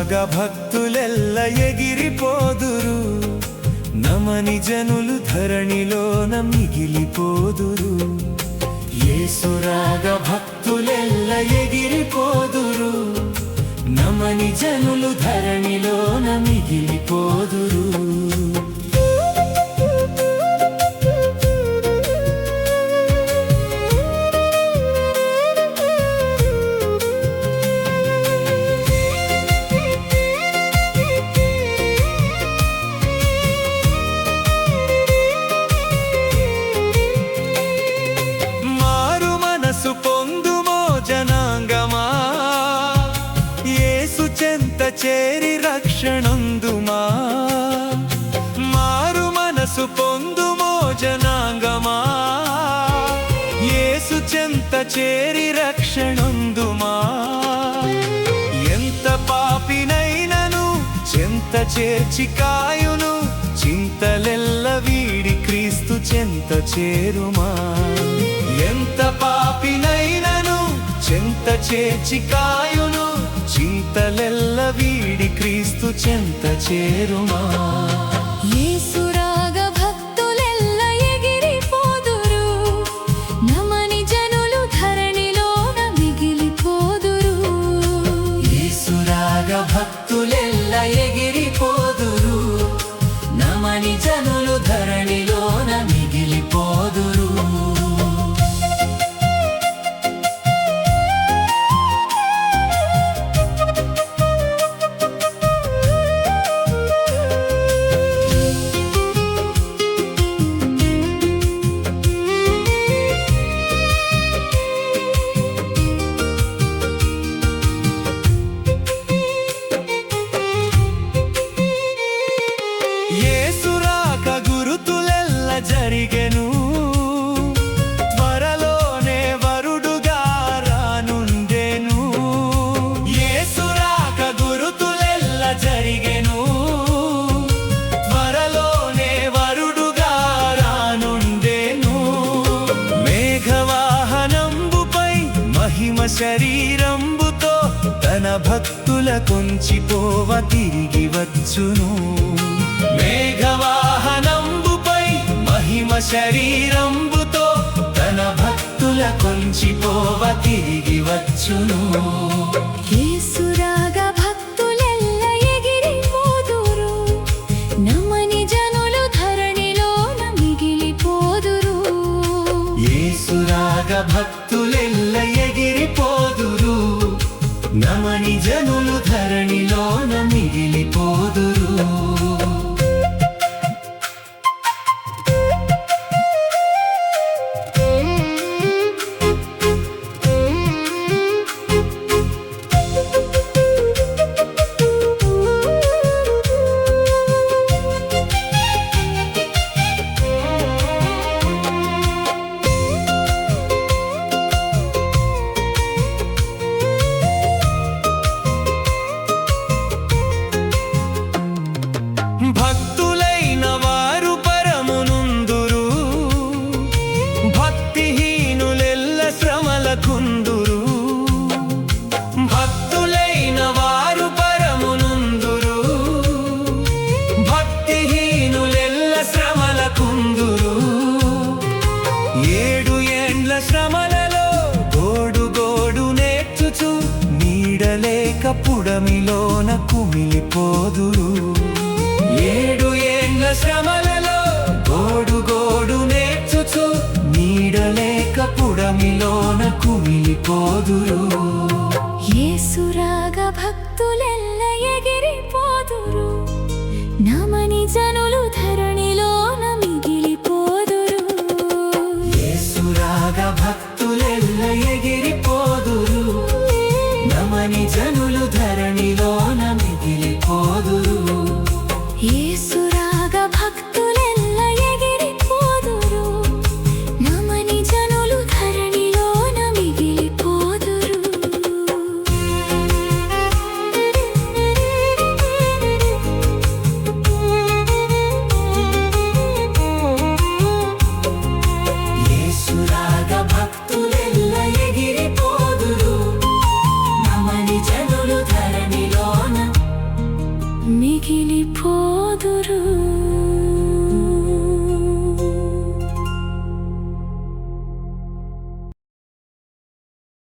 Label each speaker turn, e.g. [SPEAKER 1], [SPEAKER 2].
[SPEAKER 1] యేసురాగ భక్తులెల్ల ఎగిరిపోదురు, నమని జనులు ధరణిలోన మిగిలిపోదురు. యేసురాగ భక్తులెల్ల ఎగిరిపోదురు, నమని జనులు ధరణిలోన మిగిలిపోదురు. పొందుమో జనాంగమా, యేసు చెంత చేరి రక్షణందుమా. మారు మనసు పొందుమో జనాంగమా, యేసు చెంత చేరి రక్షణందుమా. ఎంత పాపినైనను చెంత చేర్చి కాయును, చింతలెల్ల వీడి క్రీస్తు చెంత చేరుమా. ఎంత పాపినైనను చెంత చేర్చి కాయును, చింతలెల్ల వీడి క్రీస్తు చెంత చేరుమా.
[SPEAKER 2] యేసురాగ భక్తులెల్ల ఎగిరిపోదురు, నమని జనులు ధరణిలోన మిగిలిపోదురు.
[SPEAKER 1] యేసురాగ భక్తులెల్ల ఎగిరిపోదురు, నమని జనులు ధరణిలోన మిగిలిపోదురు. యేసురాక గురుతులెల్ల జరిగెను, త్వరలోనే వరుడుగా రానుండెను. యేసురాక గురుతులెల్ల జరిగెను, త్వరలోనే వరుడుగా రానుండెను. మేఘవాహనంబుపై మహిమ శరీరంబుతో తన భక్తుల కొంచిపోవ తిరిగి వచ్చును. మేఘవాహనంబుపై మహిమ శరీరంబుతో తన భక్తుల కొంచిపోవ తిరిగి వచ్చును.
[SPEAKER 2] యేసురాగ భక్తులెల్ల ఎగిరిపోదురు, నమని జనులు ధరణిలోన మిగిలిపోదురు.
[SPEAKER 1] యేసురాగ భక్తులెల్ల ఎగిరిపోదురు, నమని జనులు ధరణిలోన మిగిలిపోదురు. భక్తులైన వారు పరమునుందురు, భక్తిహీనులెల్ల శ్రమలకుందురు. భక్తులైన వారు పరమునుందురు, భక్తిహీనులెల్ల శ్రమలకుందురు. 7 ఏండ్ల శ్రమలలో గోడు గోడు నేర్చుచు, నీడలేక పుడమిలోన కుమిలిపోదురు. 7 ఏండ్ల శ్రమలలో